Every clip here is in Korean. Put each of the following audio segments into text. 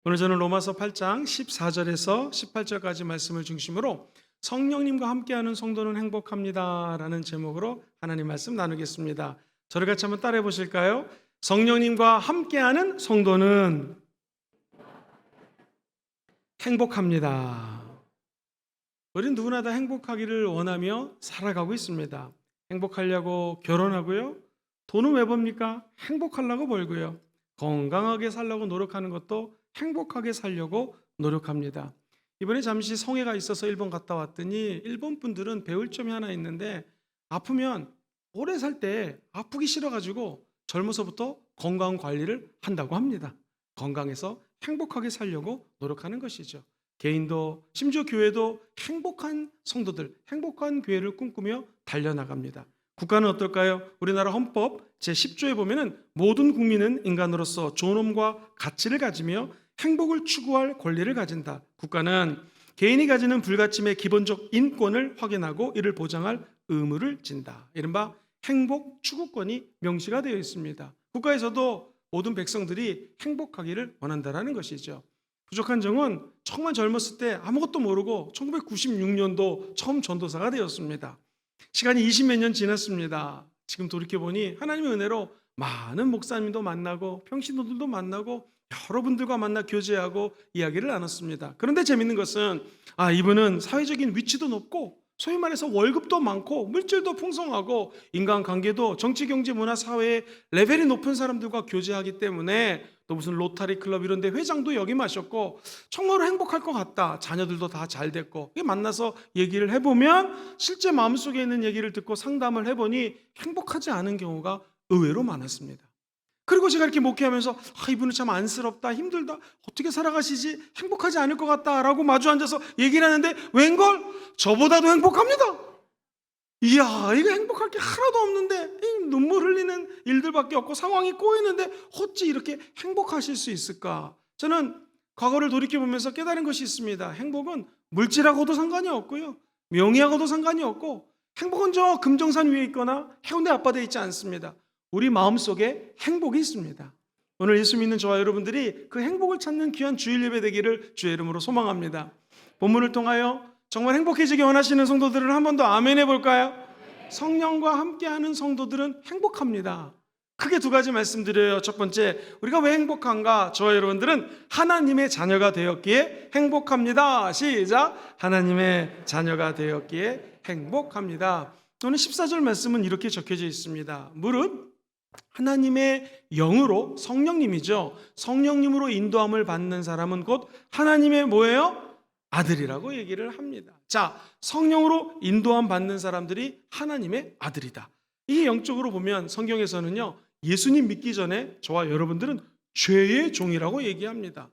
오늘 저는 로마서 8장 14절에서 18절까지 말씀을 중심으로 성령님과 함께하는 성도는 행복합니다 라는 제목으로 하나님 말씀 나누겠습니다. 저를 같이 한번 따라해 보실까요? 성령님과 함께하는 성도는 행복합니다. 우리는 누구나 다 행복하기를 원하며 살아가고 있습니다. 행복하려고 결혼하고요. 돈은 왜 법니까? 행복하려고 벌고요. 건강하게 살려고 노력하는 것도 행복하게 살려고 노력합니다. 이번에 잠시 성회가 있어서 일본 갔다 왔더니 일본 분들은 배울 점이 하나 있는데, 아프면 오래 살 때 아프기 싫어가지고 젊어서부터 건강 관리를 한다고 합니다. 건강해서 행복하게 살려고 노력하는 것이죠. 개인도 심지어 교회도 행복한 성도들, 행복한 교회를 꿈꾸며 달려나갑니다. 국가는 어떨까요? 우리나라 헌법 제10조에 보면은 모든 국민은 인간으로서 존엄과 가치를 가지며 행복을 추구할 권리를 가진다. 국가는 개인이 가지는 불가침의 기본적 인권을 확인하고 이를 보장할 의무를 진다. 이른바 행복 추구권이 명시가 되어 있습니다. 국가에서도 모든 백성들이 행복하기를 원한다는 것이죠. 부족한 정은 정말 젊었을 때 아무것도 모르고 1996년도 처음 전도사가 되었습니다. 시간이 20몇 년 지났습니다. 지금 돌이켜보니 하나님의 은혜로 많은 목사님도 만나고 평신도들도 만나고 여러분들과 만나 교제하고 이야기를 나눴습니다. 그런데 재밌는 것은 이분은 사회적인 위치도 높고 소위 말해서 월급도 많고 물질도 풍성하고 인간관계도 정치, 경제, 문화, 사회의 레벨이 높은 사람들과 교제하기 때문에 또 무슨 로타리 클럽 이런 데 회장도 역임하셨고 정말로 행복할 것 같다. 자녀들도 다 잘 됐고 만나서 얘기를 해보면 실제 마음속에 있는 얘기를 듣고 상담을 해보니 행복하지 않은 경우가 의외로 많았습니다. 그리고 제가 이렇게 목회하면서 이분은 참 안쓰럽다, 힘들다, 어떻게 살아가시지, 행복하지 않을 것 같다 라고 마주 앉아서 얘기를 하는데 웬걸 저보다도 행복합니다. 이야, 이거 행복할 게 하나도 없는데 눈물 흘리는 일들밖에 없고 상황이 꼬이는데 어찌 이렇게 행복하실 수 있을까? 저는 과거를 돌이켜보면서 깨달은 것이 있습니다. 행복은 물질하고도 상관이 없고요, 명예하고도 상관이 없고, 행복은 저 금정산 위에 있거나 해운대 앞바다에 있지 않습니다. 우리 마음속에 행복이 있습니다. 오늘 예수 믿는 저와 여러분들이 그 행복을 찾는 귀한 주일 예배 되기를 주의 이름으로 소망합니다. 본문을 통하여 정말 행복해지기 원하시는 성도들은 한 번 더 아멘 해볼까요? 성령과 함께하는 성도들은 행복합니다. 크게 두 가지 말씀드려요. 첫 번째, 우리가 왜 행복한가? 저와 여러분들은 하나님의 자녀가 되었기에 행복합니다. 시작! 하나님의 자녀가 되었기에 행복합니다. 오늘 14절 말씀은 이렇게 적혀져 있습니다. 무릇 하나님의 영으로, 성령님이죠, 성령님으로 인도함을 받는 사람은 곧 하나님의 뭐예요? 아들이라고 얘기를 합니다. 자, 성령으로 인도함 받는 사람들이 하나님의 아들이다. 이게 영적으로 보면 성경에서는요, 예수님 믿기 전에 저와 여러분들은 죄의 종이라고 얘기합니다.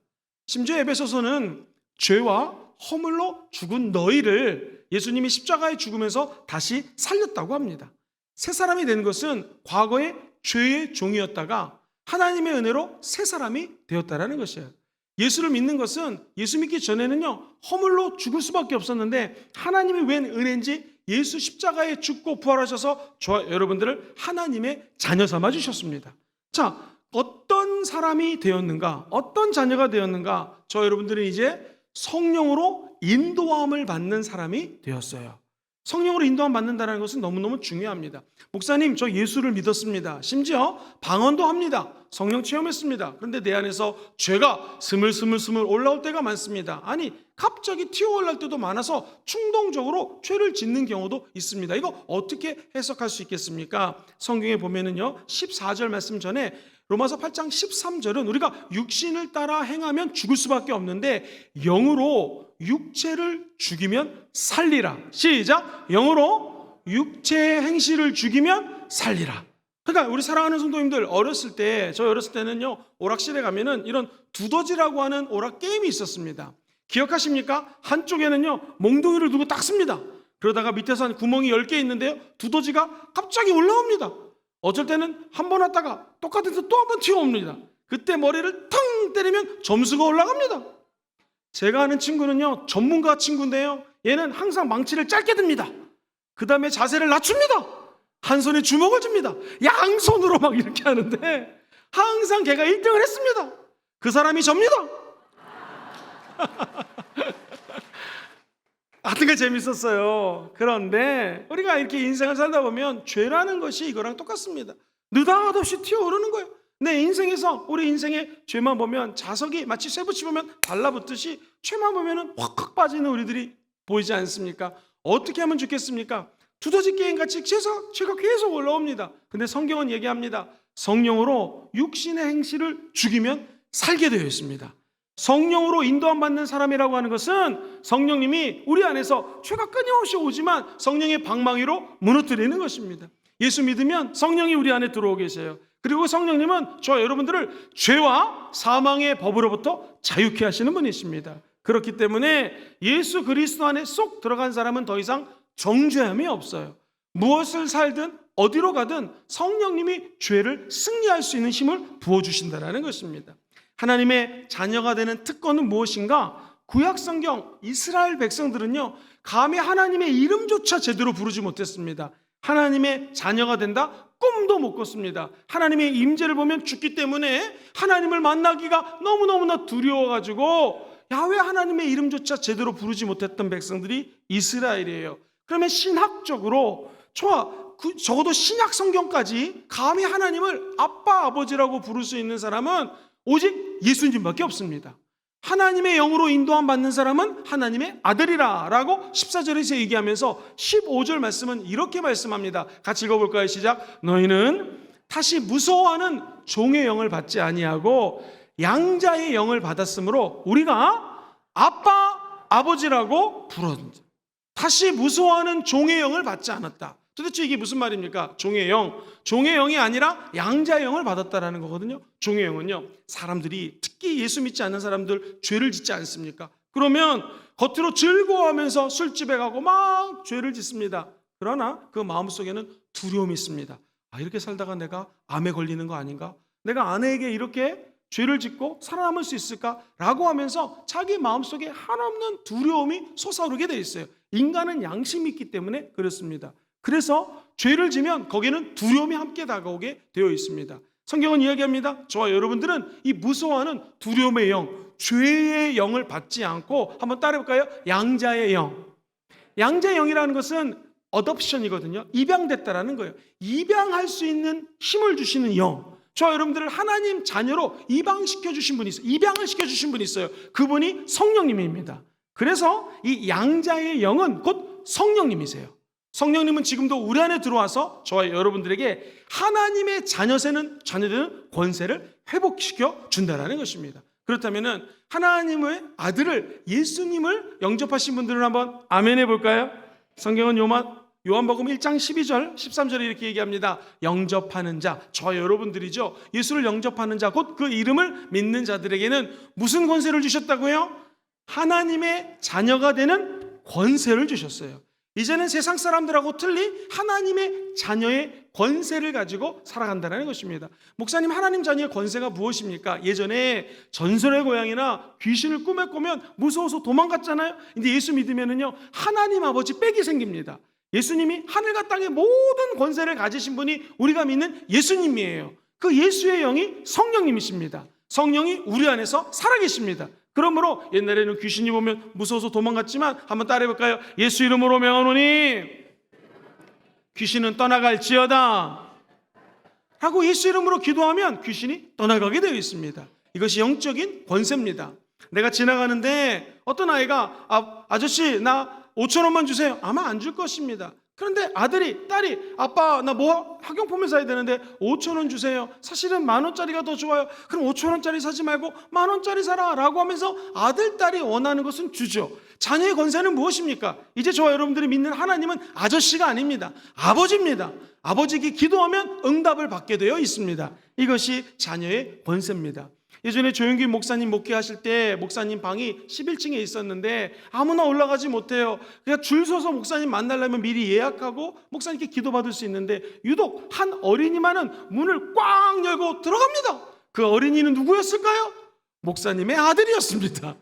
심지어 에베소서는 죄와 허물로 죽은 너희를 예수님이 십자가에 죽으면서 다시 살렸다고 합니다. 새 사람이 된 것은 과거에 죄의 종이었다가 하나님의 은혜로 새 사람이 되었다라는 것이에요. 예수를 믿는 것은 예수 믿기 전에는요, 허물로 죽을 수밖에 없었는데 하나님이 웬 은혜인지 예수 십자가에 죽고 부활하셔서 저와 여러분들을 하나님의 자녀 삼아 주셨습니다. 자, 어떤 사람이 되었는가? 어떤 자녀가 되었는가? 저 여러분들은 이제 성령으로 인도함을 받는 사람이 되었어요. 성령으로 인도함 받는다는 것은 너무너무 중요합니다. 목사님, 저 예수를 믿었습니다. 심지어 방언도 합니다. 성령 체험했습니다. 그런데 내 안에서 죄가 스물스물 올라올 때가 많습니다. 아니, 갑자기 튀어올랄 때도 많아서 충동적으로 죄를 짓는 경우도 있습니다. 이거 어떻게 해석할 수 있겠습니까? 성경에 보면은요, 14절 말씀 전에 로마서 8장 13절은 우리가 육신을 따라 행하면 죽을 수밖에 없는데 영으로 육체를 죽이면 살리라. 시작! 영으로 육체의 행실을 죽이면 살리라. 그러니까 우리 사랑하는 성도님들, 저 어렸을 때는요, 오락실에 가면은 이런 두더지라고 하는 오락 게임이 있었습니다. 기억하십니까? 한쪽에는요, 몽둥이를 두고 딱 씁니다. 그러다가 밑에서 한 구멍이 10개 있는데요, 두더지가 갑자기 올라옵니다. 어쩔 때는 한 번 왔다가 똑같은 데서 또 한 번 튀어옵니다. 그때 머리를 탕 때리면 점수가 올라갑니다. 제가 아는 친구는요, 전문가 친구인데요, 얘는 항상 망치를 짧게 듭니다. 그 다음에 자세를 낮춥니다. 한 손에 주먹을 줍니다. 양손으로 막 이렇게 하는데 항상 걔가 1등을 했습니다. 그 사람이 접니다. 하여튼 그 재밌었어요. 그런데 우리가 이렇게 인생을 살다 보면 죄라는 것이 이거랑 똑같습니다. 느닷없이 튀어오르는 거예요. 내 인생에서 우리 인생의 죄만 보면 자석이 마치 쇠붙이 보면 달라붙듯이 죄만 보면 확확 빠지는 우리들이 보이지 않습니까? 어떻게 하면 좋겠습니까? 두더지 게임같이 죄가 계속 올라옵니다. 근데 성경은 얘기합니다. 성령으로 육신의 행실을 죽이면 살게 되어 있습니다. 성령으로 인도함 받는 사람이라고 하는 것은 성령님이 우리 안에서 죄가 끊임없이 오지만 성령의 방망이로 무너뜨리는 것입니다. 예수 믿으면 성령이 우리 안에 들어오 계세요. 그리고 성령님은 저와 여러분들을 죄와 사망의 법으로부터 자유케 하시는 분이십니다. 그렇기 때문에 예수 그리스도 안에 쏙 들어간 사람은 더 이상 정죄함이 없어요. 무엇을 살든 어디로 가든 성령님이 죄를 승리할 수 있는 힘을 부어주신다는 것입니다. 하나님의 자녀가 되는 특권은 무엇인가? 구약성경 이스라엘 백성들은요, 감히 하나님의 이름조차 제대로 부르지 못했습니다. 하나님의 자녀가 된다? 꿈도 못 꿨습니다. 하나님의 임재를 보면 죽기 때문에 하나님을 만나기가 너무너무나 두려워가지고 야훼 하나님의 이름조차 제대로 부르지 못했던 백성들이 이스라엘이에요. 그러면 신학적으로 적어도 신약 성경까지 감히 하나님을 아빠 아버지라고 부를 수 있는 사람은 오직 예수님밖에 없습니다. 하나님의 영으로 인도함 받는 사람은 하나님의 아들이라 라고 14절에서 얘기하면서 15절 말씀은 이렇게 말씀합니다. 같이 읽어볼까요? 시작. 너희는 다시 무서워하는 종의 영을 받지 아니하고 양자의 영을 받았으므로 우리가 아빠 아버지라고 부른다. 다시 무서워하는 종의 영을 받지 않았다. 도대체 이게 무슨 말입니까? 종의 영이 아니라 양자의 영을 받았다라는 거거든요. 종의 영은요, 사람들이 특히 예수 믿지 않는 사람들 죄를 짓지 않습니까? 그러면 겉으로 즐거워하면서 술집에 가고 막 죄를 짓습니다. 그러나 그 마음속에는 두려움이 있습니다. 이렇게 살다가 내가 암에 걸리는 거 아닌가? 내가 아내에게 이렇게 죄를 짓고 살아남을 수 있을까? 라고 하면서 자기 마음속에 한없는 두려움이 솟아오르게 되어 있어요. 인간은 양심이 있기 때문에 그렇습니다. 그래서 죄를 지면 거기에는 두려움이 함께 다가오게 되어 있습니다. 성경은 이야기합니다. 저와 여러분들은 이 무서워하는 두려움의 영, 죄의 영을 받지 않고 한번 따라해볼까요? 양자의 영. 양자의 영이라는 것은 어덥션이거든요. 입양됐다라는 거예요. 입양할 수 있는 힘을 주시는 영. 저와 여러분들을 하나님 자녀로 입양시켜 주신 분이 있어요. 입양을 시켜 주신 분이 있어요. 그분이 성령님입니다. 그래서 이 양자의 영은 곧 성령님이세요. 성령님은 지금도 우리 안에 들어와서 저와 여러분들에게 하나님의 자녀되는 권세를 회복시켜 준다는 것입니다. 그렇다면 하나님의 아들을 예수님을 영접하신 분들은 한번 아멘 해볼까요? 성경은 요한복음 1장 12절 13절에 이렇게 얘기합니다. 영접하는 자, 저와 여러분들이죠. 예수를 영접하는 자, 곧 그 이름을 믿는 자들에게는 무슨 권세를 주셨다고요? 하나님의 자녀가 되는 권세를 주셨어요. 이제는 세상 사람들하고 틀리 하나님의 자녀의 권세를 가지고 살아간다는 것입니다. 목사님, 하나님 자녀의 권세가 무엇입니까? 예전에 전설의 고향이나 귀신을 꿈에 꾸면 무서워서 도망갔잖아요. 근데 예수 믿으면은요, 하나님 아버지 빽이 생깁니다. 예수님이 하늘과 땅의 모든 권세를 가지신 분이 우리가 믿는 예수님이에요. 그 예수의 영이 성령님이십니다. 성령이 우리 안에서 살아계십니다. 그러므로 옛날에는 귀신이 보면 무서워서 도망갔지만 한번 따라해볼까요? 예수 이름으로 명하노니 귀신은 떠나갈지어다 하고 예수 이름으로 기도하면 귀신이 떠나가게 되어 있습니다. 이것이 영적인 권세입니다. 내가 지나가는데 어떤 아이가 아저씨 나 5,000원만 주세요. 아마 안 줄 것입니다. 그런데 딸이 아빠 나 학용품을 사야 되는데 5,000원 주세요. 사실은 10,000원짜리가 더 좋아요. 그럼 5,000원짜리 사지 말고 10,000원짜리 사라 라고 하면서 아들, 딸이 원하는 것은 주죠. 자녀의 권세는 무엇입니까? 이제 저와 여러분들이 믿는 하나님은 아저씨가 아닙니다. 아버지입니다. 아버지께 기도하면 응답을 받게 되어 있습니다. 이것이 자녀의 권세입니다. 예전에 조용기 목사님 목회하실 때 목사님 방이 11층에 있었는데 아무나 올라가지 못해요. 그냥 줄 서서 목사님 만나려면 미리 예약하고 목사님께 기도받을 수 있는데 유독 한 어린이만은 문을 꽉 열고 들어갑니다. 그 어린이는 누구였을까요? 목사님의 아들이었습니다.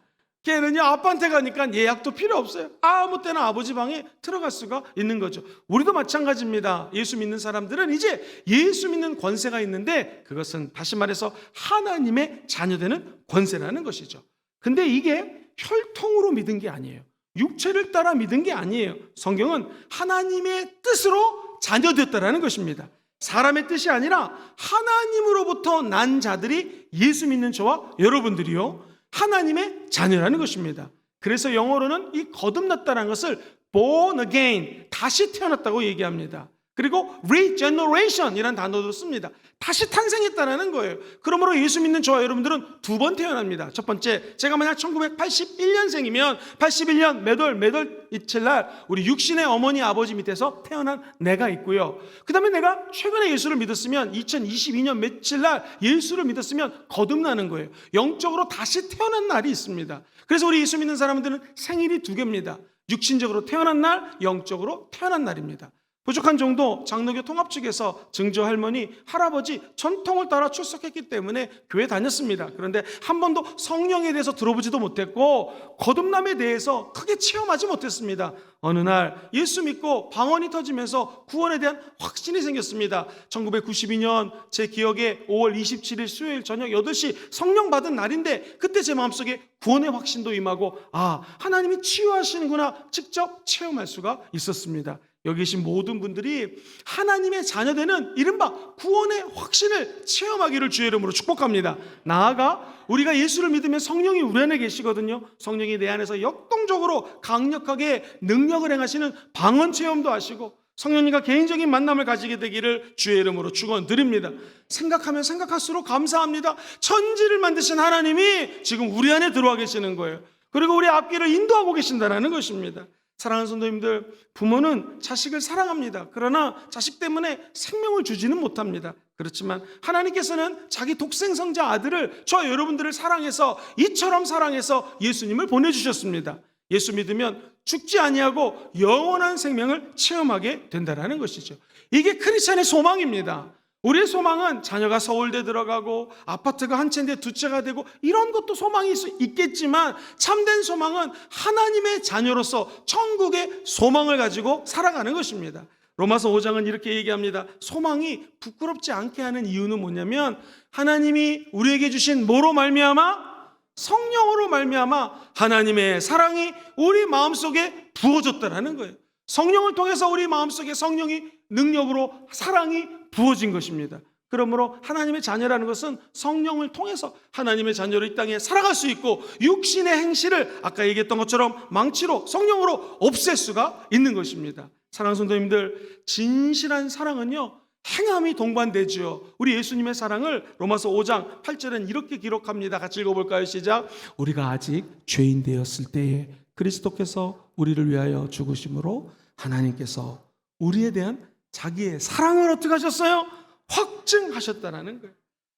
걔는요 아빠한테 가니까 예약도 필요 없어요. 아무 때나 아버지 방에 들어갈 수가 있는 거죠. 우리도 마찬가지입니다. 예수 믿는 사람들은 이제 예수 믿는 권세가 있는데 그것은 다시 말해서 하나님의 자녀되는 권세라는 것이죠. 근데 이게 혈통으로 믿은 게 아니에요. 육체를 따라 믿은 게 아니에요. 성경은 하나님의 뜻으로 자녀되었다라는 것입니다. 사람의 뜻이 아니라 하나님으로부터 난 자들이 예수 믿는 저와 여러분들이요, 하나님의 자녀라는 것입니다. 그래서 영어로는 이 거듭났다는 것을 born again, 다시 태어났다고 얘기합니다. 그리고 regeneration이라는 단어도 씁니다. 다시 탄생했다는 거예요. 그러므로 예수 믿는 저와 여러분들은 두 번 태어납니다. 첫 번째, 제가 만약 1981년생이면 81년 몇월 이틀 날 우리 육신의 어머니 아버지 밑에서 태어난 내가 있고요. 그 다음에 내가 최근에 예수를 믿었으면 2022년 며칠 날 예수를 믿었으면 거듭나는 거예요. 영적으로 다시 태어난 날이 있습니다. 그래서 우리 예수 믿는 사람들은 생일이 두 개입니다. 육신적으로 태어난 날, 영적으로 태어난 날입니다. 부족한 정도 장로교 통합 측에서 증조 할머니, 할아버지 전통을 따라 출석했기 때문에 교회 다녔습니다. 그런데 한 번도 성령에 대해서 들어보지도 못했고 거듭남에 대해서 크게 체험하지 못했습니다. 어느 날 예수 믿고 방언이 터지면서 구원에 대한 확신이 생겼습니다. 1992년 제 기억에 5월 27일 수요일 저녁 8시 성령 받은 날인데 그때 제 마음속에 구원의 확신도 임하고 하나님이 치유하시는구나 직접 체험할 수가 있었습니다. 여기 계신 모든 분들이 하나님의 자녀되는 이른바 구원의 확신을 체험하기를 주의 이름으로 축복합니다. 나아가 우리가 예수를 믿으면 성령이 우리 안에 계시거든요. 성령이 내 안에서 역동적으로 강력하게 능력을 행하시는 방언 체험도 하시고 성령님과 개인적인 만남을 가지게 되기를 주의 이름으로 축원드립니다. 생각하면 생각할수록 감사합니다. 천지를 만드신 하나님이 지금 우리 안에 들어와 계시는 거예요. 그리고 우리 앞길을 인도하고 계신다는 것입니다. 사랑하는 성도님들, 부모는 자식을 사랑합니다. 그러나 자식 때문에 생명을 주지는 못합니다. 그렇지만 하나님께서는 자기 독생성자 아들을 저와 여러분들을 사랑해서 이처럼 사랑해서 예수님을 보내주셨습니다. 예수 믿으면 죽지 아니하고 영원한 생명을 체험하게 된다는 것이죠. 이게 크리스찬의 소망입니다. 우리의 소망은 자녀가 서울대 들어가고 아파트가 한 채인데 두 채가 되고 이런 것도 소망이 있겠지만 참된 소망은 하나님의 자녀로서 천국의 소망을 가지고 살아가는 것입니다. 로마서 5장은 이렇게 얘기합니다. 소망이 부끄럽지 않게 하는 이유는 뭐냐면 하나님이 우리에게 주신 뭐로 말미암아? 성령으로 말미암아 하나님의 사랑이 우리 마음속에 부어졌다라는 거예요. 성령을 통해서 우리 마음속에 성령이 능력으로 사랑이 부어진 것입니다. 그러므로 하나님의 자녀라는 것은 성령을 통해서 하나님의 자녀로 이 땅에 살아갈 수 있고 육신의 행실을 아까 얘기했던 것처럼 망치로 성령으로 없앨 수가 있는 것입니다. 사랑하는 성도님들, 진실한 사랑은요 행함이 동반되죠. 우리 예수님의 사랑을 로마서 5장 8절은 이렇게 기록합니다. 같이 읽어볼까요? 시작. 우리가 아직 죄인 되었을 때에 그리스도께서 우리를 위하여 죽으심으로 하나님께서 우리에 대한 자기의 사랑을 어떻게 하셨어요? 확증하셨다는 거예요.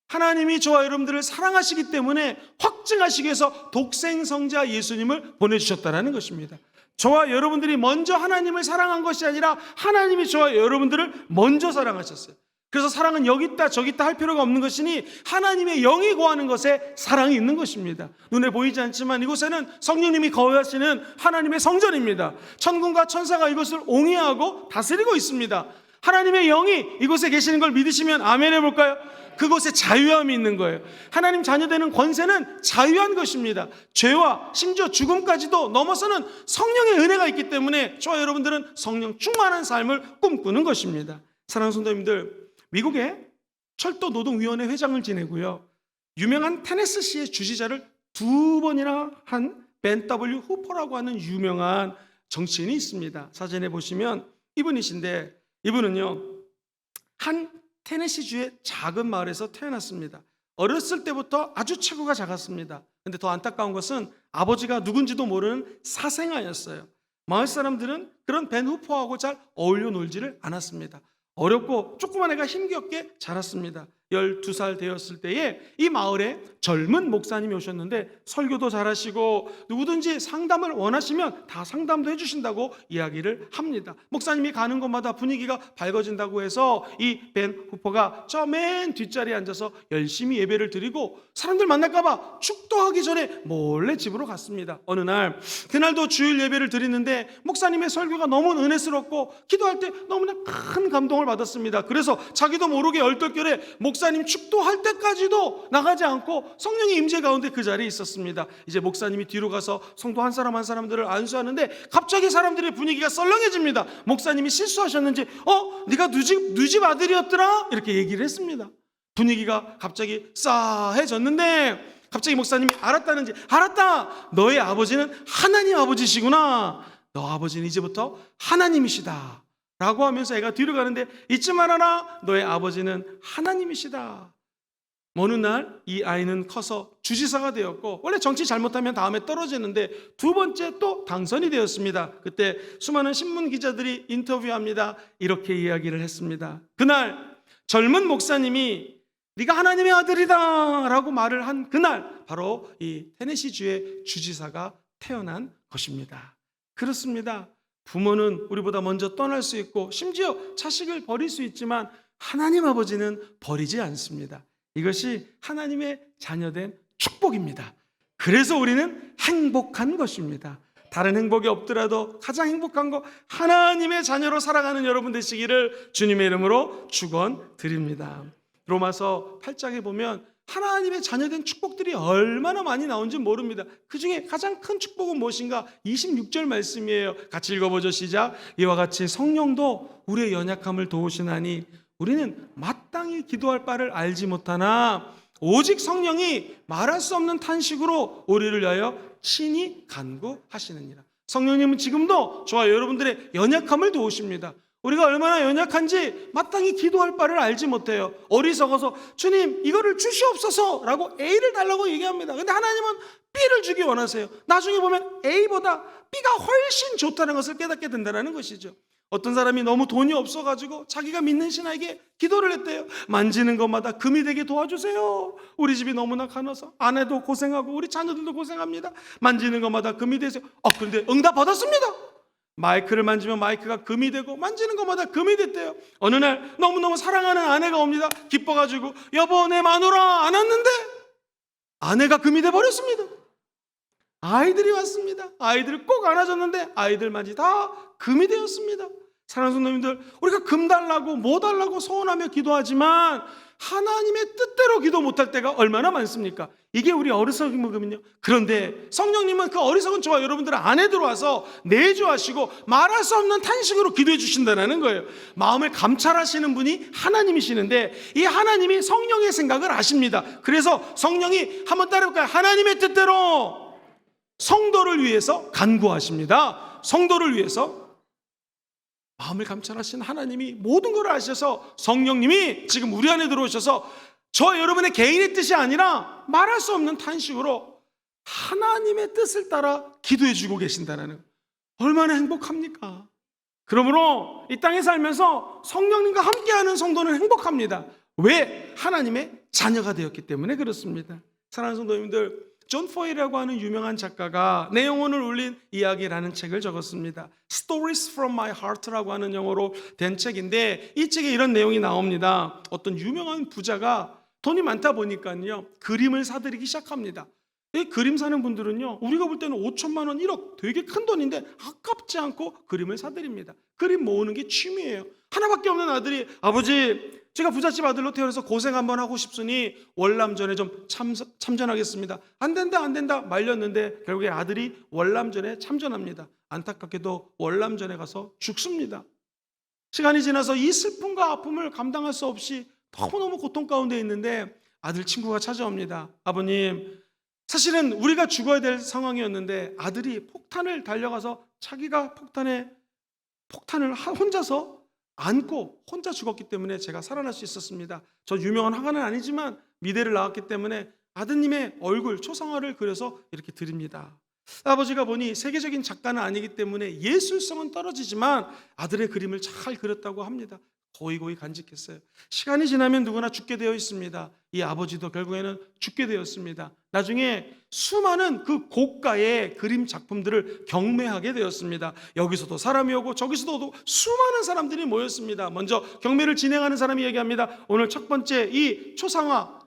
하나님이 저와 여러분들을 사랑하시기 때문에 확증하시기 위해서 독생성자 예수님을 보내주셨다는 것입니다. 저와 여러분들이 먼저 하나님을 사랑한 것이 아니라 하나님이 저와 여러분들을 먼저 사랑하셨어요. 그래서 사랑은 여기 있다 저기 있다 할 필요가 없는 것이니 하나님의 영이 거하는 것에 사랑이 있는 것입니다. 눈에 보이지 않지만 이곳에는 성령님이 거하시는 하나님의 성전입니다. 천군과 천사가 이것을 옹이하고 다스리고 있습니다. 하나님의 영이 이곳에 계시는 걸 믿으시면 아멘 해볼까요? 그곳에 자유함이 있는 거예요. 하나님 자녀되는 권세는 자유한 것입니다. 죄와 심지어 죽음까지도 넘어서는 성령의 은혜가 있기 때문에 저와 여러분들은 성령 충만한 삶을 꿈꾸는 것입니다. 사랑하는 성도님들, 미국의 철도노동위원회 회장을 지내고요, 유명한 테네시의 주지자를 2번이나 한 벤 W 후퍼라고 하는 유명한 정치인이 있습니다. 사진에 보시면 이분이신데, 이분은요 한 테네시주의 작은 마을에서 태어났습니다. 어렸을 때부터 아주 체구가 작았습니다. 근데 더 안타까운 것은 아버지가 누군지도 모르는 사생아였어요. 마을 사람들은 그런 벤 후퍼하고 잘 어울려 놀지를 않았습니다. 어렵고 조그만 애가 힘겹게 자랐습니다. 12살 되었을 때에 이 마을에 젊은 목사님이 오셨는데 설교도 잘하시고 누구든지 상담을 원하시면 다 상담도 해주신다고 이야기를 합니다. 목사님이 가는 곳마다 분위기가 밝아진다고 해서 이 벤 후퍼가 저 맨 뒷자리에 앉아서 열심히 예배를 드리고 사람들 만날까봐 축도하기 전에 몰래 집으로 갔습니다. 어느 날 그날도 주일 예배를 드리는데 목사님의 설교가 너무 은혜스럽고 기도할 때 너무나 큰 감동을 받았습니다. 그래서 자기도 모르게 얼떨결에 목사님 축도할 때까지도 나가지 않고 성령의 임재 가운데 그 자리에 있었습니다. 이제 목사님이 뒤로 가서 성도 한 사람 한 사람들을 안수하는데 갑자기 사람들의 분위기가 썰렁해집니다. 목사님이 실수하셨는지 네가 누집 아들이었더라 이렇게 얘기를 했습니다. 분위기가 갑자기 싸해졌는데 갑자기 목사님이 알았다는지, 알았다, 너의 아버지는 하나님 아버지시구나, 너 아버지는 이제부터 하나님이시다 라고 하면서 애가 뒤로 가는데 잊지 말아라, 너의 아버지는 하나님이시다. 어느 날 이 아이는 커서 주지사가 되었고, 원래 정치 잘못하면 다음에 떨어지는데 두 번째 또 당선이 되었습니다. 그때 수많은 신문 기자들이 인터뷰합니다. 이렇게 이야기를 했습니다. 그날 젊은 목사님이 네가 하나님의 아들이다 라고 말을 한 그날 바로 이 테네시주의 주지사가 태어난 것입니다. 그렇습니다. 부모는 우리보다 먼저 떠날 수 있고 심지어 자식을 버릴 수 있지만 하나님 아버지는 버리지 않습니다. 이것이 하나님의 자녀된 축복입니다. 그래서 우리는 행복한 것입니다. 다른 행복이 없더라도 가장 행복한 거 하나님의 자녀로 살아가는 여러분 되시기를 주님의 이름으로 축원드립니다. 로마서 8장에 보면 하나님의 자녀된 축복들이 얼마나 많이 나온지 모릅니다. 그 중에 가장 큰 축복은 무엇인가? 26절 말씀이에요. 같이 읽어보죠. 시작. 이와 같이 성령도 우리의 연약함을 도우시나니 우리는 마땅히 기도할 바를 알지 못하나 오직 성령이 말할 수 없는 탄식으로 우리를 위하여 친히 간구하시느니라. 성령님은 지금도 저와 여러분들의 연약함을 도우십니다. 우리가 얼마나 연약한지 마땅히 기도할 바를 알지 못해요. 어리석어서 주님 이거를 주시옵소서 라고 A를 달라고 얘기합니다. 근데 하나님은 B를 주기 원하세요. 나중에 보면 A보다 B가 훨씬 좋다는 것을 깨닫게 된다는 것이죠. 어떤 사람이 너무 돈이 없어가지고 자기가 믿는 신에게 기도를 했대요. 만지는 것마다 금이 되게 도와주세요. 우리 집이 너무나 가난해서 아내도 고생하고 우리 자녀들도 고생합니다. 만지는 것마다 금이 되세요. 그런데 응답 받았습니다. 마이크를 만지면 마이크가 금이 되고 만지는 것마다 금이 됐대요. 어느 날 너무너무 사랑하는 아내가 옵니다. 기뻐가지고 여보 내 마누라 안았는데 아내가 금이 돼버렸습니다. 아이들이 왔습니다. 아이들을 꼭 안아줬는데 아이들 만지 다 금이 되었습니다. 사랑하는 성도님들, 우리가 금 달라고 뭐 달라고 소원하며 기도하지만 하나님의 뜻대로 기도 못할 때가 얼마나 많습니까? 이게 우리 어리석음이거든요. 그런데 성령님은 그 어리석은 저와 여러분들 안에 들어와서 내주하시고 말할 수 없는 탄식으로 기도해 주신다는 거예요. 마음을 감찰하시는 분이 하나님이시는데 이 하나님이 성령의 생각을 아십니다. 그래서 성령이 한번 따라해볼까요? 하나님의 뜻대로 성도를 위해서 간구하십니다. 성도를 위해서 마음을 감찰하신 하나님이 모든 걸 아셔서 성령님이 지금 우리 안에 들어오셔서 저와 여러분의 개인의 뜻이 아니라 말할 수 없는 탄식으로 하나님의 뜻을 따라 기도해 주고 계신다는, 얼마나 행복합니까? 그러므로 이 땅에 살면서 성령님과 함께하는 성도는 행복합니다. 왜? 하나님의 자녀가 되었기 때문에 그렇습니다. 사랑하는 성도님들, 존 포일이라고 하는 유명한 작가가 내 영혼을 울린 이야기라는 책을 적었습니다. Stories from my heart라고 하는 영어로 된 책인데 이 책에 이런 내용이 나옵니다. 어떤 유명한 부자가 돈이 많다 보니까요 그림을 사들이기 시작합니다. 이 그림 사는 분들은요 우리가 볼 때는 5천만 원, 1억 되게 큰 돈인데 아깝지 않고 그림을 사들입니다. 그림 모으는 게 취미예요. 하나밖에 없는 아들이 아버지 제가 부잣집 아들로 태어나서 고생 한번 하고 싶으니 월남전에 좀 참전하겠습니다. 안 된다 말렸는데 결국에 아들이 월남전에 참전합니다. 안타깝게도 월남전에 가서 죽습니다. 시간이 지나서 이 슬픔과 아픔을 감당할 수 없이 너무너무 고통 가운데 있는데 아들 친구가 찾아옵니다. 아버님, 사실은 우리가 죽어야 될 상황이었는데 아들이 폭탄을 달려가서 자기가 폭탄을 혼자서 안고 혼자 죽었기 때문에 제가 살아날 수 있었습니다. 저 유명한 화가는 아니지만 미대를 나왔기 때문에 아드님의 얼굴 초상화를 그려서 이렇게 드립니다. 아버지가 보니 세계적인 작가는 아니기 때문에 예술성은 떨어지지만 아들의 그림을 잘 그렸다고 합니다. 고이고이 간직했어요. 시간이 지나면 누구나 죽게 되어 있습니다. 이 아버지도 결국에는 죽게 되었습니다. 나중에 수많은 그 고가의 그림 작품들을 경매하게 되었습니다. 여기서도 사람이 오고 저기서도 수많은 사람들이 모였습니다. 먼저 경매를 진행하는 사람이 얘기합니다. 오늘 첫 번째 이 초상화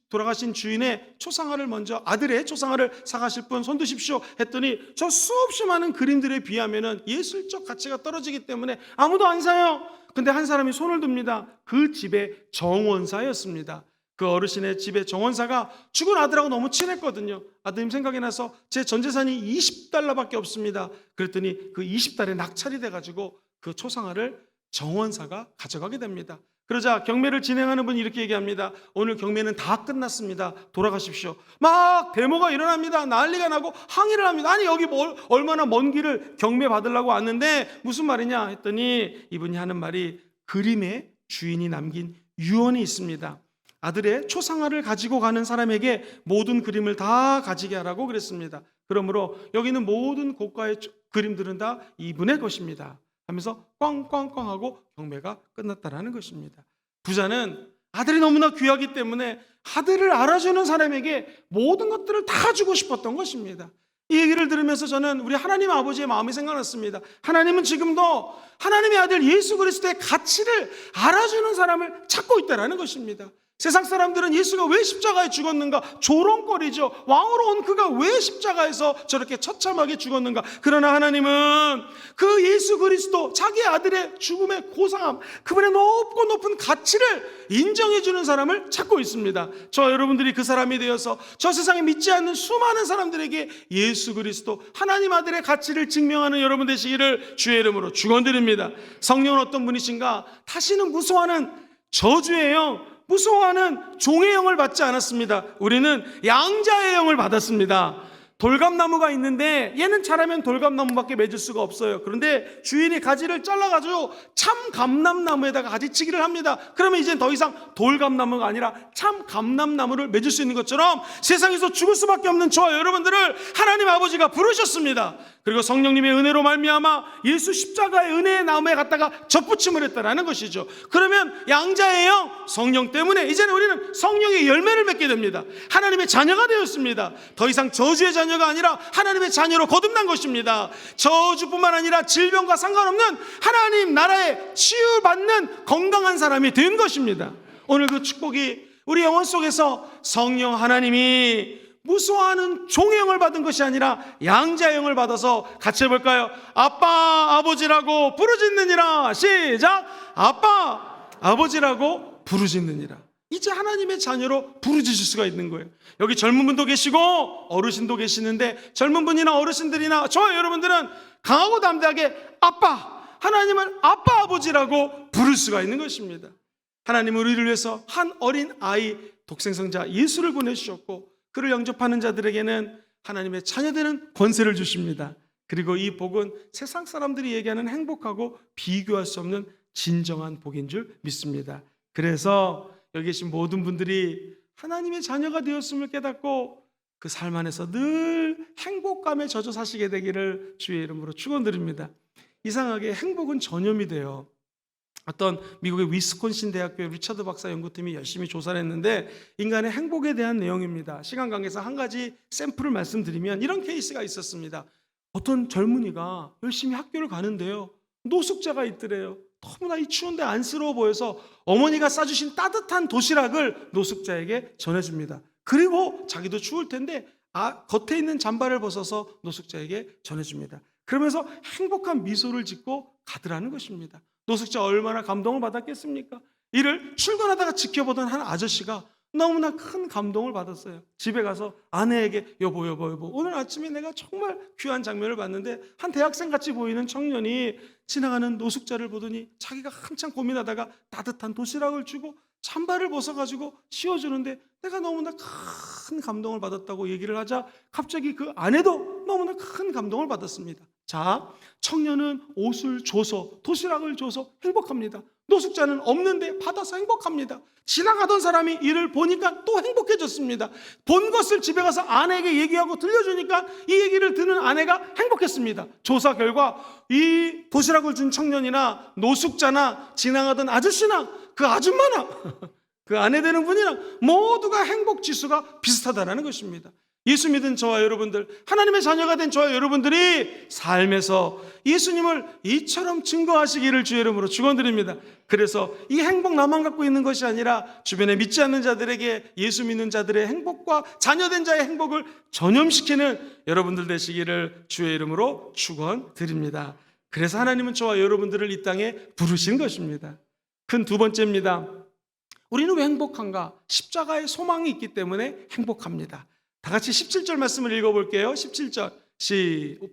돌아가신 주인의 초상화를 먼저, 아들의 초상화를 사가실 분 손 드십시오 했더니 저 수없이 많은 그림들에 비하면 예술적 가치가 떨어지기 때문에 아무도 안 사요. 근데 한 사람이 손을 듭니다. 그 집의 정원사였습니다. 그 어르신의 집의 정원사가 죽은 아들하고 너무 친했거든요. 아드님 생각이 나서 제 전 재산이 20달러밖에 없습니다. 그랬더니 그 20달에 낙찰이 돼가지고 그 초상화를 정원사가 가져가게 됩니다. 그러자 경매를 진행하는 분이 이렇게 얘기합니다. 오늘 경매는 다 끝났습니다. 돌아가십시오. 막 데모가 일어납니다. 난리가 나고 항의를 합니다. 아니 여기 얼마나 먼 길을 경매 받으려고 왔는데 무슨 말이냐 했더니 이분이 하는 말이 그림의 주인이 남긴 유언이 있습니다. 아들의 초상화를 가지고 가는 사람에게 모든 그림을 다 가지게 하라고 그랬습니다. 그러므로 여기 있는 모든 고가의 그림들은 다 이분의 것입니다 하면서 꽝꽝꽝 하고 경매가 끝났다라는 것입니다. 부자는 아들이 너무나 귀하기 때문에 아들을 알아주는 사람에게 모든 것들을 다 주고 싶었던 것입니다. 이 얘기를 들으면서 저는 우리 하나님 아버지의 마음이 생각났습니다. 하나님은 지금도 하나님의 아들 예수 그리스도의 가치를 알아주는 사람을 찾고 있다는 것입니다. 세상 사람들은 예수가 왜 십자가에 죽었는가 조롱거리죠. 왕으로 온 그가 왜 십자가에서 저렇게 처참하게 죽었는가. 그러나 하나님은 그 예수 그리스도 자기 아들의 죽음의 고상함, 그분의 높고 높은 가치를 인정해 주는 사람을 찾고 있습니다. 저 여러분들이 그 사람이 되어서 저 세상에 믿지 않는 수많은 사람들에게 예수 그리스도 하나님 아들의 가치를 증명하는 여러분 되시기를 주의 이름으로 축원드립니다. 성령은 어떤 분이신가? 다시는 무서워하는 저주의 영, 무서워하는 종의 영을 받지 않았습니다. 우리는 양자의 영을 받았습니다. 돌감나무가 있는데 얘는 자라면 돌감나무밖에 맺을 수가 없어요. 그런데 주인이 가지를 잘라가지고 참 감람나무에다가 가지치기를 합니다. 그러면 이제 더 이상 돌감나무가 아니라 참 감람나무를 맺을 수 있는 것처럼 세상에서 죽을 수밖에 없는 저와 여러분들을 하나님 아버지가 부르셨습니다. 그리고 성령님의 은혜로 말미암아 예수 십자가의 은혜의 나무에 갖다가 접붙임을 했다라는 것이죠. 그러면 양자의 영, 성령 때문에 이제는 우리는 성령의 열매를 맺게 됩니다. 하나님의 자녀가 되었습니다. 더 이상 저주의 자녀가 아니라 하나님의 자녀로 거듭난 것입니다. 저주뿐만 아니라 질병과 상관없는 하나님 나라에 치유받는 건강한 사람이 된 것입니다. 오늘 그 축복이 우리 영혼 속에서 성령 하나님이 무서워하는 종의 영을 받은 것이 아니라 양자의 영을 받아서 같이 해볼까요? 아빠 아버지라고 부르짖느니라. 시작. 아빠 아버지라고 부르짖느니라. 이제 하나님의 자녀로 부르짖을 수가 있는 거예요. 여기 젊은 분도 계시고 어르신도 계시는데 젊은 분이나 어르신들이나 저와 여러분들은 강하고 담대하게 아빠, 하나님을 아빠 아버지라고 부를 수가 있는 것입니다. 하나님은 우리를 위해서 한 어린 아이 독생성자 예수를 보내주셨고 그를 영접하는 자들에게는 하나님의 자녀되는 권세를 주십니다. 그리고 이 복은 세상 사람들이 얘기하는 행복하고 비교할 수 없는 진정한 복인 줄 믿습니다. 그래서 여기 계신 모든 분들이 하나님의 자녀가 되었음을 깨닫고 그 삶 안에서 늘 행복감에 젖어 사시게 되기를 주의 이름으로 축원드립니다. 이상하게 행복은 전염이 돼요. 어떤 미국의 위스콘신 대학교의 리처드 박사 연구팀이 열심히 조사를 했는데 인간의 행복에 대한 내용입니다. 시간 관계상 한 가지 샘플을 말씀드리면 이런 케이스가 있었습니다. 어떤 젊은이가 열심히 학교를 가는데요. 노숙자가 있더래요. 너무나 이 추운데 안쓰러워 보여서 어머니가 싸주신 따뜻한 도시락을 노숙자에게 전해줍니다. 그리고 자기도 추울 텐데 겉에 있는 잠바를 벗어서 노숙자에게 전해줍니다. 그러면서 행복한 미소를 짓고 가더라는 것입니다. 노숙자 얼마나 감동을 받았겠습니까? 이를 출근하다가 지켜보던 한 아저씨가 너무나 큰 감동을 받았어요. 집에 가서 아내에게 여보 오늘 아침에 내가 정말 귀한 장면을 봤는데 한 대학생같이 보이는 청년이 지나가는 노숙자를 보더니 자기가 한참 고민하다가 따뜻한 도시락을 주고 잠바를 벗어가지고 씌워주는데 내가 너무나 큰 감동을 받았다고 얘기를 하자 갑자기 그 아내도 너무나 큰 감동을 받았습니다. 자, 청년은 옷을 줘서 도시락을 줘서 행복합니다. 노숙자는 없는데 받아서 행복합니다. 지나가던 사람이 이를 보니까 또 행복해졌습니다. 본 것을 집에 가서 아내에게 얘기하고 들려주니까 이 얘기를 듣는 아내가 행복했습니다. 조사 결과 이 도시락을 준 청년이나 노숙자나 지나가던 아저씨나 그 아줌마나 그 아내 되는 분이나 모두가 행복 지수가 비슷하다는 것입니다. 예수 믿은 저와 여러분들, 하나님의 자녀가 된 저와 여러분들이 삶에서 예수님을 이처럼 증거하시기를 주의 이름으로 축원드립니다. 그래서 이 행복 나만 갖고 있는 것이 아니라 주변에 믿지 않는 자들에게 예수 믿는 자들의 행복과 자녀된 자의 행복을 전염시키는 여러분들 되시기를 주의 이름으로 축원드립니다. 그래서 하나님은 저와 여러분들을 이 땅에 부르신 것입니다. 큰 두 번째입니다. 우리는 왜 행복한가? 십자가의 소망이 있기 때문에 행복합니다. 다 같이 17절 말씀을 읽어볼게요. 17절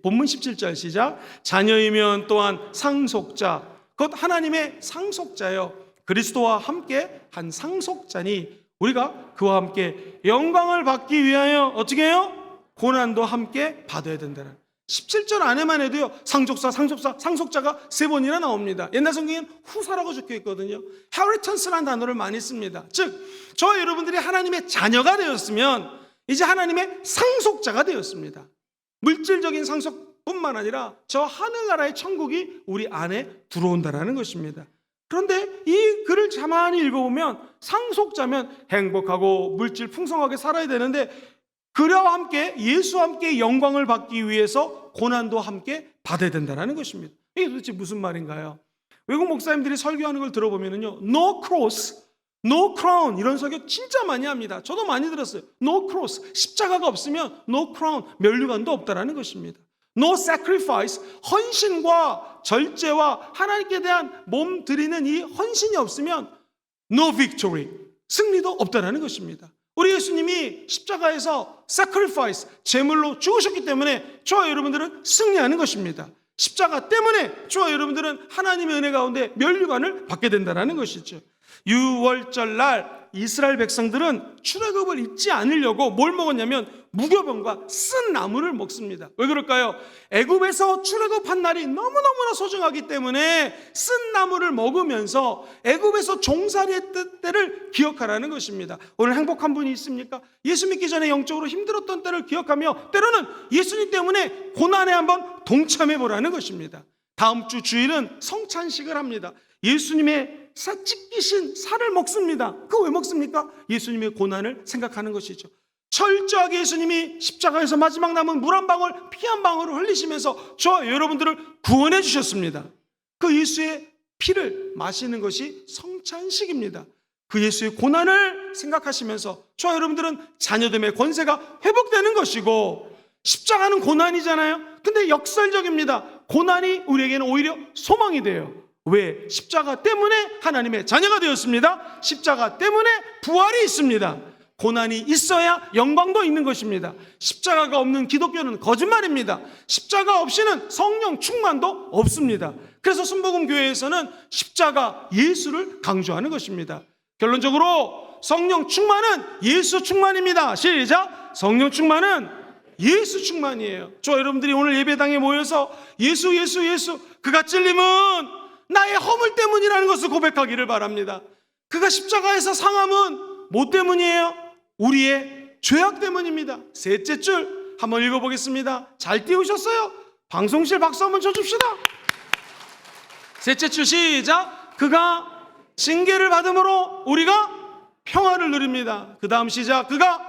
본문 17절 시작. 자녀이면 또한 상속자, 곧 하나님의 상속자요, 그리스도와 함께 한 상속자니 우리가 그와 함께 영광을 받기 위하여 어떻게 해요? 고난도 함께 받아야 된다는. 17절 안에만 해도요, 상속자가 3번이나 나옵니다. 옛날 성경에는 후사라고 적혀 있거든요. inheritance라는 단어를 많이 씁니다. 즉, 저와 여러분들이 하나님의 자녀가 되었으면 이제 하나님의 상속자가 되었습니다. 물질적인 상속뿐만 아니라 저 하늘나라의 천국이 우리 안에 들어온다는 것입니다. 그런데 이 글을 가만히 읽어보면 상속자면 행복하고 물질 풍성하게 살아야 되는데, 그와 함께 예수와 함께 영광을 받기 위해서 고난도 함께 받아야 된다는 것입니다. 이게 도대체 무슨 말인가요? 외국 목사님들이 설교하는 걸 들어보면요, No cross, no crown 이런 설교 진짜 많이 합니다. 저도 많이 들었어요. No cross, 십자가가 없으면 no crown, 면류관도 없다라는 것입니다. No sacrifice, 헌신과 절제와 하나님께 대한 몸 드리는 이 헌신이 없으면 no victory, 승리도 없다라는 것입니다. 우리 예수님이 십자가에서 sacrifice, 제물로 죽으셨기 때문에 저와 여러분들은 승리하는 것입니다. 십자가 때문에 저와 여러분들은 하나님의 은혜 가운데 면류관을 받게 된다는 것이죠. 유월절 날 이스라엘 백성들은 출애굽을 잊지 않으려고 뭘 먹었냐면 무교병과 쓴 나물을 먹습니다. 왜 그럴까요? 애굽에서 출애굽한 날이 너무너무나 소중하기 때문에 쓴 나물을 먹으면서 애굽에서 종살이의 때를 기억하라는 것입니다. 오늘 행복한 분이 있습니까? 예수 믿기 전에 영적으로 힘들었던 때를 기억하며 때로는 예수님 때문에 고난에 한번 동참해 보라는 것입니다. 다음 주 주일은 성찬식을 합니다. 예수님의 찢기신 살을 먹습니다. 그거 왜 먹습니까? 예수님의 고난을 생각하는 것이죠. 철저하게 예수님이 십자가에서 마지막 남은 물 한 방울, 피 한 방울을 흘리시면서 저와 여러분들을 구원해 주셨습니다. 그 예수의 피를 마시는 것이 성찬식입니다. 그 예수의 고난을 생각하시면서 저와 여러분들은 자녀됨의 권세가 회복되는 것이고, 십자가는 고난이잖아요. 근데 역설적입니다. 고난이 우리에게는 오히려 소망이 돼요. 왜? 십자가 때문에 하나님의 자녀가 되었습니다. 십자가 때문에 부활이 있습니다. 고난이 있어야 영광도 있는 것입니다. 십자가가 없는 기독교는 거짓말입니다. 십자가 없이는 성령 충만도 없습니다. 그래서 순복음교회에서는 십자가 예수를 강조하는 것입니다. 결론적으로 성령 충만은 예수 충만입니다. 시작! 성령 충만은 예수 충만이에요. 저 여러분들이 오늘 예배당에 모여서 예수 그가 찔림은 나의 허물 때문이라는 것을 고백하기를 바랍니다. 그가 십자가에서 상함은 뭐 때문이에요? 우리의 죄악 때문입니다. 셋째 줄 한번 읽어보겠습니다. 잘 띄우셨어요? 방송실 박수 한번 쳐줍시다. 셋째 줄 시작. 그가 징계를 받음으로 우리가 평화를 누립니다. 그 다음 시작. 그가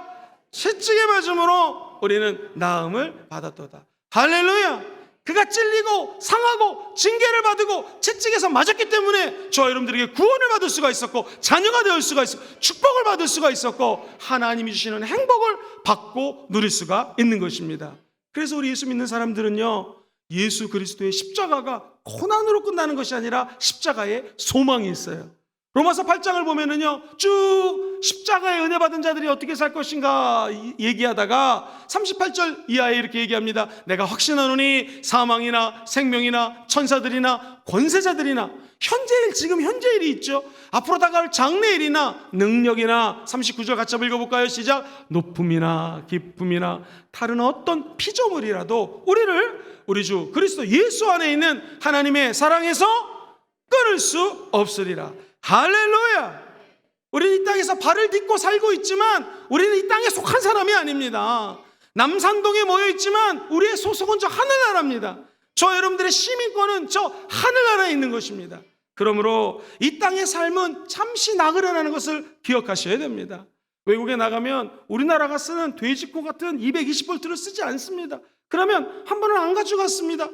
채찍에 맞음으로 우리는 나음을 받았도다. 할렐루야. 그가 찔리고 상하고 징계를 받고 채찍에서 맞았기 때문에 저와 여러분들에게 구원을 받을 수가 있었고, 자녀가 될 수가 있었고, 축복을 받을 수가 있었고, 하나님이 주시는 행복을 받고 누릴 수가 있는 것입니다. 그래서 우리 예수 믿는 사람들은요, 예수 그리스도의 십자가가 고난으로 끝나는 것이 아니라 십자가에 소망이 있어요. 로마서 8장을 보면은요, 쭉 십자가에 은혜 받은 자들이 어떻게 살 것인가 얘기하다가 38절 이하에 이렇게 얘기합니다. 내가 확신하노니 사망이나 생명이나 천사들이나 권세자들이나 현재일, 지금 현재일이 있죠. 앞으로 다가올 장래일이나 능력이나 39절 같이 한번 읽어볼까요? 시작. 높음이나 기쁨이나 다른 어떤 피조물이라도 우리 주 그리스도 예수 안에 있는 하나님의 사랑에서 끊을 수 없으리라. 할렐루야. 우리는 이 땅에서 발을 딛고 살고 있지만 우리는 이 땅에 속한 사람이 아닙니다. 남산동에 모여 있지만 우리의 소속은 저 하늘나라입니다. 저 여러분들의 시민권은 저 하늘나라에 있는 것입니다. 그러므로 이 땅의 삶은 잠시 나그네라는 것을 기억하셔야 됩니다. 외국에 나가면 우리나라가 쓰는 돼지코 같은 220V를 쓰지 않습니다. 그러면 한 번은 안 가져갔습니다.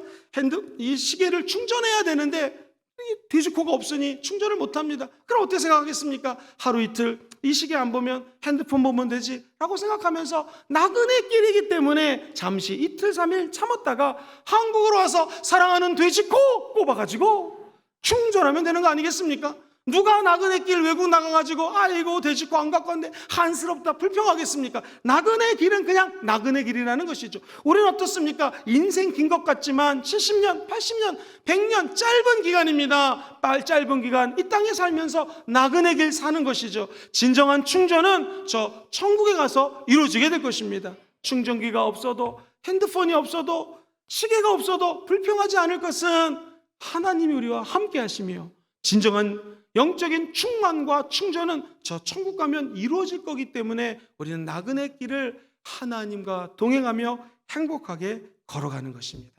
이 시계를 충전해야 되는데 이 돼지코가 없으니 충전을 못합니다. 그럼 어떻게 생각하겠습니까? 하루 이틀 이 시계 안 보면 핸드폰 보면 되지 라고 생각하면서 나그네 길이기 때문에 잠시 이틀 3일 참았다가 한국으로 와서 사랑하는 돼지코 꼽아가지고 충전하면 되는 거 아니겠습니까? 누가 나그네 길 외국 나가가지고 아이고 돼지코 안 갖고 왔는데 한스럽다 불평하겠습니까? 나그네 길은 그냥 나그네 길이라는 것이죠. 우리는 어떻습니까? 인생 긴 것 같지만 70년, 80년, 100년 짧은 기간입니다. 짧은 기간 이 땅에 살면서 나그네 길 사는 것이죠. 진정한 충전은 저 천국에 가서 이루어지게 될 것입니다. 충전기가 없어도 핸드폰이 없어도 시계가 없어도 불평하지 않을 것은 하나님이 우리와 함께 하시며 진정한 영적인 충만과 충전은 저 천국 가면 이루어질 거기 때문에 우리는 나그네 길을 하나님과 동행하며 행복하게 걸어가는 것입니다.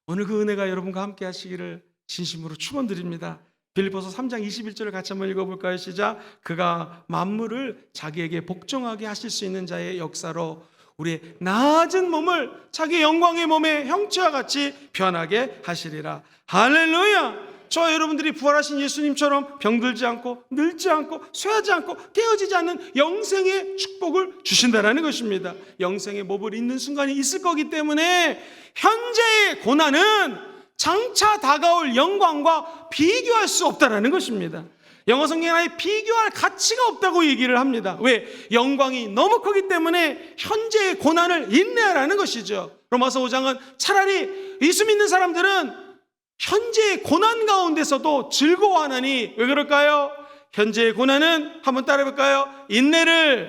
오늘 그 은혜가 여러분과 함께 하시기를 진심으로 축원드립니다. 빌립보서 3장 21절을 같이 한번 읽어볼까요? 시작. 그가 만물을 자기에게 복종하게 하실 수 있는 자의 역사로 우리의 낮은 몸을 자기 영광의 몸의 형체와 같이 변하게 하시리라. 할렐루야. 저와 여러분들이 부활하신 예수님처럼 병들지 않고 늙지 않고 쇠하지 않고 깨어지지 않는 영생의 축복을 주신다는 것입니다. 영생의 몸을 잇는 순간이 있을 거기 때문에 현재의 고난은 장차 다가올 영광과 비교할 수 없다는 것입니다. 영어 성경에 비교할 가치가 없다고 얘기를 합니다. 왜? 영광이 너무 크기 때문에 현재의 고난을 인내하라는 것이죠. 로마서 5장은 차라리 예수 믿는 사람들은 현재의 고난 가운데서도 즐거워하나니 왜 그럴까요? 현재의 고난은 한번 따라해볼까요? 인내는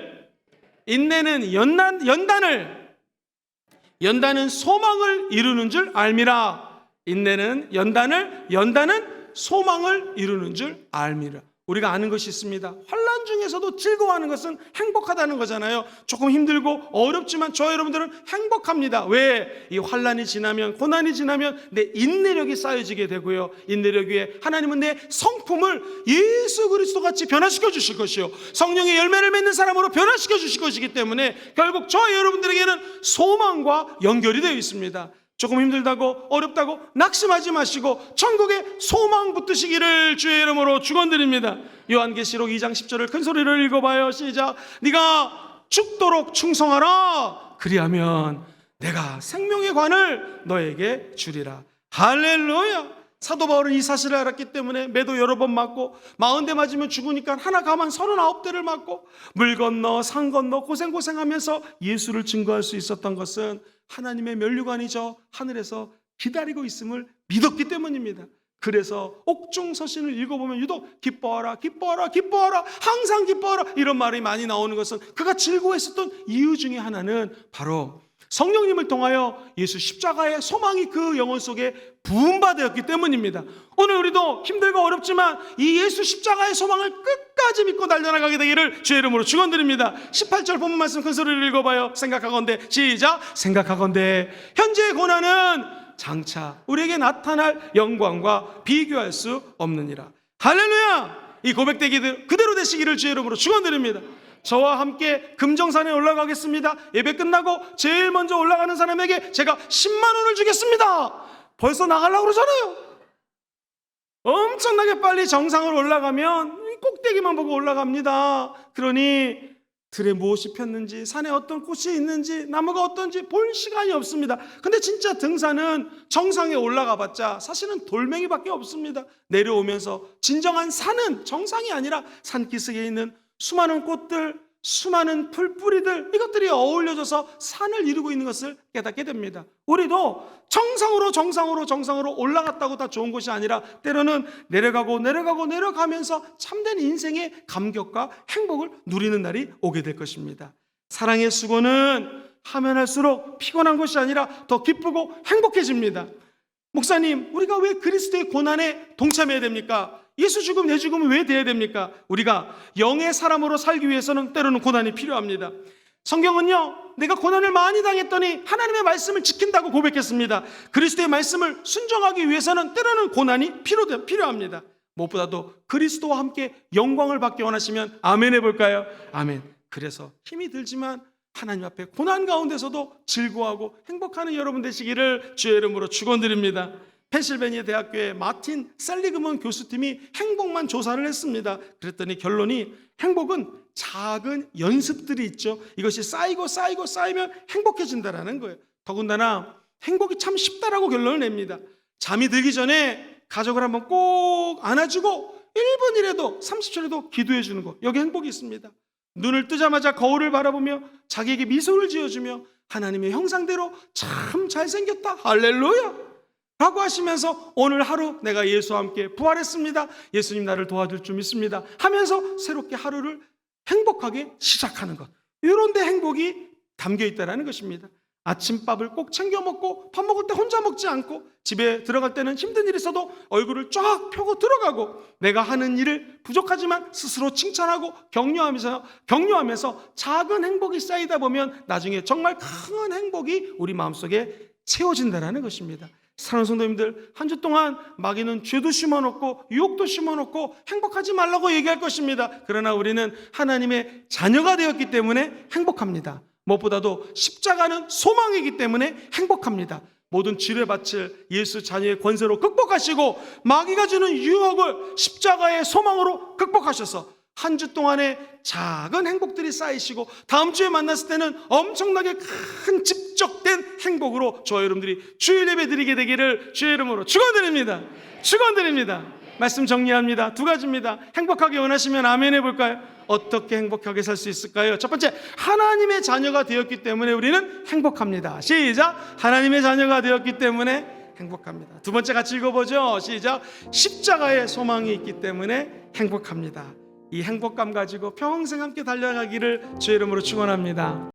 연단은 소망을 이루는 줄 알미라. 인내는 연단은 소망을 이루는 줄 알미라. 우리가 아는 것이 있습니다. 환난 중에서도 즐거워하는 것은 행복하다는 거잖아요. 조금 힘들고 어렵지만 저 여러분들은 행복합니다. 왜? 이 환난이 지나면, 고난이 지나면 내 인내력이 쌓여지게 되고요. 인내력 위에 하나님은 내 성품을 예수 그리스도 같이 변화시켜 주실 것이요, 성령의 열매를 맺는 사람으로 변화시켜 주실 것이기 때문에 결국 저 여러분들에게는 소망과 연결이 되어 있습니다. 조금 힘들다고 어렵다고 낙심하지 마시고 천국에 소망 붙드시기를 주의 이름으로 축원드립니다. 요한계시록 2장 10절을 큰 소리로 읽어봐요. 시작. 네가 죽도록 충성하라. 그리하면 내가 생명의 관을 너에게 주리라. 할렐루야. 사도 바울은 이 사실을 알았기 때문에 매도 여러 번 맞고 40대 맞으면 죽으니까 하나 가만 39대를 맞고 물 건너 산 건너 고생하면서 예수를 증거할 수 있었던 것은 하나님의 면류관이 저 하늘에서 기다리고 있음을 믿었기 때문입니다. 그래서 옥중서신을 읽어보면 유독 기뻐하라 기뻐하라 기뻐하라 항상 기뻐하라 이런 말이 많이 나오는 것은 그가 즐거워했었던 이유 중에 하나는 바로 성령님을 통하여 예수 십자가의 소망이 그 영혼 속에 부음받았기 때문입니다. 오늘 우리도 힘들고 어렵지만 이 예수 십자가의 소망을 끝까지 믿고 달려나가게 되기를 주의 이름으로 축원드립니다. 18절 본문 말씀 큰 소리를 읽어봐요. 생각하건대 시작. 생각하건대 현재의 고난은 장차 우리에게 나타날 영광과 비교할 수 없느니라. 할렐루야. 이 고백되기 그대로 되시기를 주의 이름으로 축원드립니다. 저와 함께 금정산에 올라가겠습니다. 예배 끝나고 제일 먼저 올라가는 사람에게 제가 10만 원을 주겠습니다. 벌써 나가려고 그러잖아요. 엄청나게 빨리 정상으로 올라가면 꼭대기만 보고 올라갑니다. 그러니 들에 무엇이 폈는지, 산에 어떤 꽃이 있는지, 나무가 어떤지 볼 시간이 없습니다. 근데 진짜 등산은 정상에 올라가 봤자 사실은 돌멩이밖에 없습니다. 내려오면서 진정한 산은 정상이 아니라 산기슭에 있는 수많은 꽃들, 수많은 풀뿌리들, 이것들이 어울려져서 산을 이루고 있는 것을 깨닫게 됩니다. 우리도 정상으로 올라갔다고 다 좋은 것이 아니라 때로는 내려가면서 참된 인생의 감격과 행복을 누리는 날이 오게 될 것입니다. 사랑의 수고는 하면 할수록 피곤한 것이 아니라 더 기쁘고 행복해집니다. 목사님, 우리가 왜 그리스도의 고난에 동참해야 됩니까? 예수 죽음, 내 죽음은 왜 돼야 됩니까? 우리가 영의 사람으로 살기 위해서는 때로는 고난이 필요합니다. 성경은요, 내가 고난을 많이 당했더니 하나님의 말씀을 지킨다고 고백했습니다. 그리스도의 말씀을 순종하기 위해서는 때로는 고난이 필요합니다. 무엇보다도 그리스도와 함께 영광을 받기 원하시면 아멘 해볼까요? 아멘. 그래서 힘이 들지만 하나님 앞에 고난 가운데서도 즐거워하고 행복하는 여러분 되시기를 주의 이름으로 축원드립니다. 펜실베니아 대학교의 마틴 셀리그먼 교수팀이 행복만 조사를 했습니다. 그랬더니 결론이 행복은 작은 연습들이 있죠. 이것이 쌓이면 행복해진다라는 거예요. 더군다나 행복이 참 쉽다라고 결론을 냅니다. 잠이 들기 전에 가족을 한번 꼭 안아주고 1분이라도 30초라도 기도해 주는 것, 여기 행복이 있습니다. 눈을 뜨자마자 거울을 바라보며 자기에게 미소를 지어주며 하나님의 형상대로 참 잘생겼다, 할렐루야 라고 하시면서 오늘 하루 내가 예수와 함께 부활했습니다, 예수님 나를 도와줄 줄 믿습니다 하면서 새롭게 하루를 행복하게 시작하는 것, 이런 데 행복이 담겨 있다는 것입니다. 아침밥을 꼭 챙겨 먹고 밥 먹을 때 혼자 먹지 않고 집에 들어갈 때는 힘든 일이 있어도 얼굴을 쫙 펴고 들어가고 내가 하는 일을 부족하지만 스스로 칭찬하고 격려하면서 작은 행복이 쌓이다 보면 나중에 정말 큰 행복이 우리 마음속에 채워진다는 것입니다. 사랑하는 성도님들, 한 주 동안 마귀는 죄도 심어놓고 유혹도 심어놓고 행복하지 말라고 얘기할 것입니다. 그러나 우리는 하나님의 자녀가 되었기 때문에 행복합니다. 무엇보다도 십자가는 소망이기 때문에 행복합니다. 모든 지뢰밭을 예수 자녀의 권세로 극복하시고 마귀가 주는 유혹을 십자가의 소망으로 극복하셔서 한 주 동안의 작은 행복들이 쌓이시고 다음 주에 만났을 때는 엄청나게 큰 집적된 행복으로 저와 여러분들이 주일 예배 드리게 되기를 주의 이름으로 축원드립니다. 축원드립니다. 말씀 정리합니다. 두 가지입니다. 행복하게 원하시면 아멘 해볼까요? 어떻게 행복하게 살 수 있을까요? 첫 번째, 하나님의 자녀가 되었기 때문에 우리는 행복합니다. 시작. 하나님의 자녀가 되었기 때문에 행복합니다. 두 번째 같이 읽어보죠. 시작. 십자가의 소망이 있기 때문에 행복합니다. 이 행복감 가지고 평생 함께 달려가기를 주의 이름으로 축원합니다.